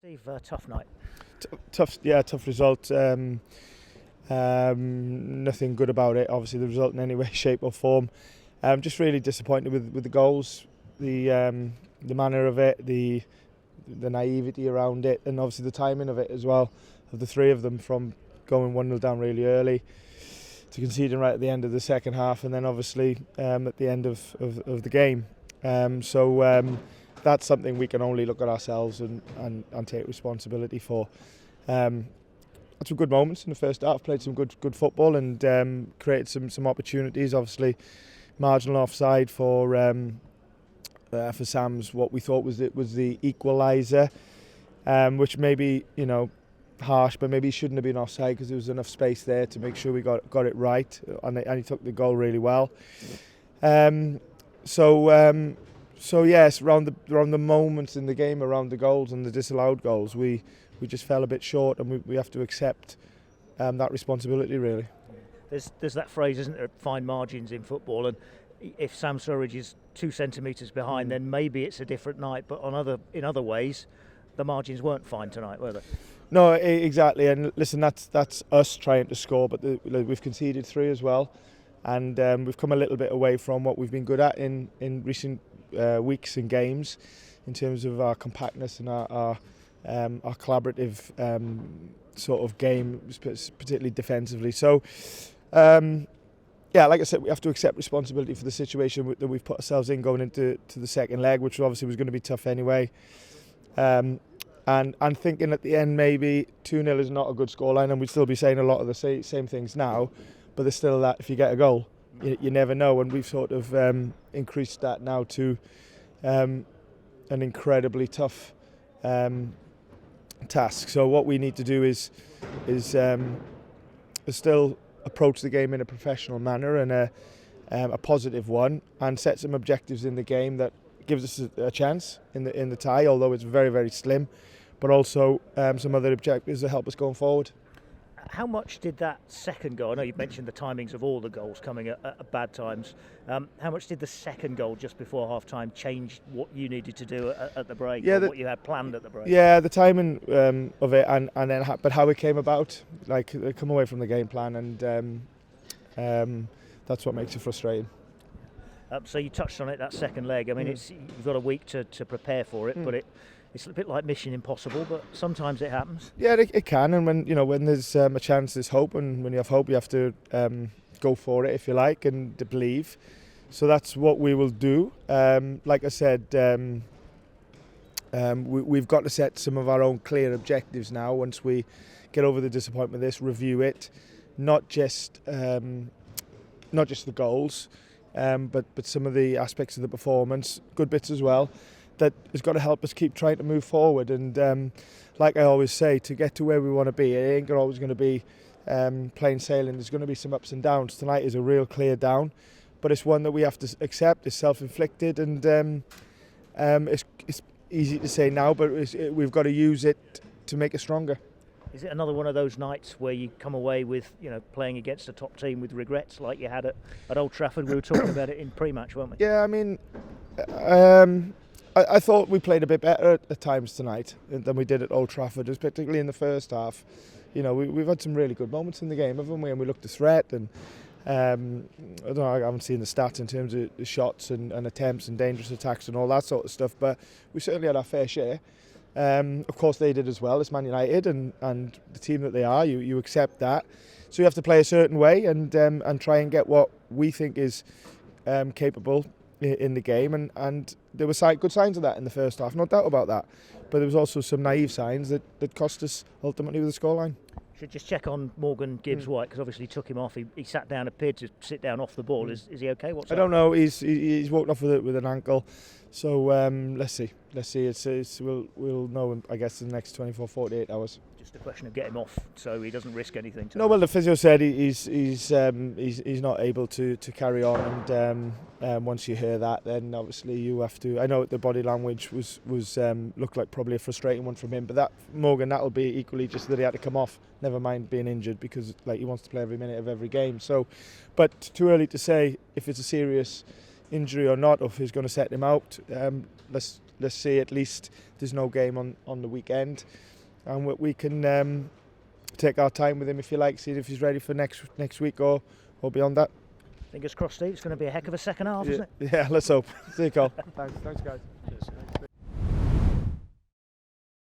Steve, tough night. Tough result. Nothing good about it. Obviously, the result in any way, shape, or form. Just really disappointed with the goals, the manner of it, the naivety around it, and obviously the timing of it as well. Of the three of them, from going 1-0 down really early to conceding right at the end of the second half, and then obviously at the end of the game. That's something we can only look at ourselves and take responsibility for. Had some good moments in the first half, played some good football and created some opportunities. Obviously, marginal offside for Sam's what we thought was the equaliser, which maybe harsh, but maybe he shouldn't have been offside because there was enough space there to make sure we got it right, and he took the goal really well. So yes, around the moments in the game, around the goals and the disallowed goals, we just fell a bit short, and we have to accept that responsibility really. There's that phrase, isn't there? Fine margins in football, and if Sam Surridge is 2 centimetres behind, then maybe it's a different night. But in other ways, the margins weren't fine tonight, were they? No, exactly. And listen, that's us trying to score, but we've conceded 3 as well, and we've come a little bit away from what we've been good at in recent weeks and games, in terms of our compactness and our collaborative sort of game, particularly defensively. So, like I said, we have to accept responsibility for the situation that we've put ourselves in going into the second leg, which obviously was going to be tough anyway. And thinking at the end maybe 2-0 is not a good scoreline, and we'd still be saying a lot of the same things now, but there's still that if you get a goal, you never know, and we've sort of increased that now to an incredibly tough task. So what we need to do is still approach the game in a professional manner and a positive one, and set some objectives in the game that gives us a chance in the tie, although it's very, very slim, but also some other objectives that help us going forward. How much did that second goal, I know you've mentioned the timings of all the goals coming at bad times, how much did the second goal just before half-time change what you needed to do at the break, what you had planned at the break? Yeah, the timing of it, and then but how it came about, like they come away from the game plan, and that's what makes it frustrating. So you touched on it, that second leg. I mean, you've got a week to prepare for it, but it's a bit like Mission Impossible, but sometimes it happens. Yeah, it can, and when there's a chance, there's hope, and when you have hope, you have to go for it, if you like, and to believe. So that's what we will do. Like I said, we've got to set some of our own clear objectives now. Once we get over the disappointment of this, review it, not just the goals, but some of the aspects of the performance, good bits as well, that has got to help us keep trying to move forward. And like I always say, to get to where we want to be, it ain't always going to be plain sailing. There's going to be some ups and downs. Tonight is a real clear down, but it's one that we have to accept. It's self-inflicted, and it's easy to say now, but we've got to use it to make us stronger. Is it another one of those nights where you come away with, playing against a top team with regrets like you had at Old Trafford? We were talking about it in pre-match, weren't we? Yeah, I mean, I thought we played a bit better at times tonight than we did at Old Trafford, particularly in the first half. We've had some really good moments in the game, haven't we? And we looked a threat, and I don't know, I haven't seen the stats in terms of the shots and attempts and dangerous attacks and all that sort of stuff, but we certainly had our fair share. Of course they did as well. It's Man United and the team that they are. You accept that, so you have to play a certain way and try and get what we think is capable in the game, and there were good signs of that in the first half, no doubt about that, but there was also some naive signs that cost us ultimately with the scoreline. Should just check on Morgan Gibbs-White, because obviously took him off. He sat down, appeared to sit down off the ball. Is he okay? I don't know. He's walked off with an ankle, so let's see. We'll know, I guess, in the next 24-48 hours. Just a question of get him off so he doesn't risk anything. No, well, the physio said he's not able to carry on, and once you hear that, then obviously you have to. I know the body language was looked like probably a frustrating one from him, but that'll be equally just that he had to come off. Never mind being injured, because he wants to play every minute of every game. So, but too early to say if it's a serious injury or not, or if he's going to set him out. let's see at least there's no game on the weekend, and we can take our time with him, if you like, see if he's ready for next week or beyond that. Fingers crossed, Steve. It's going to be a heck of a second half, isn't it? Yeah, let's hope. See you, Cole. Thanks guys. Cheers.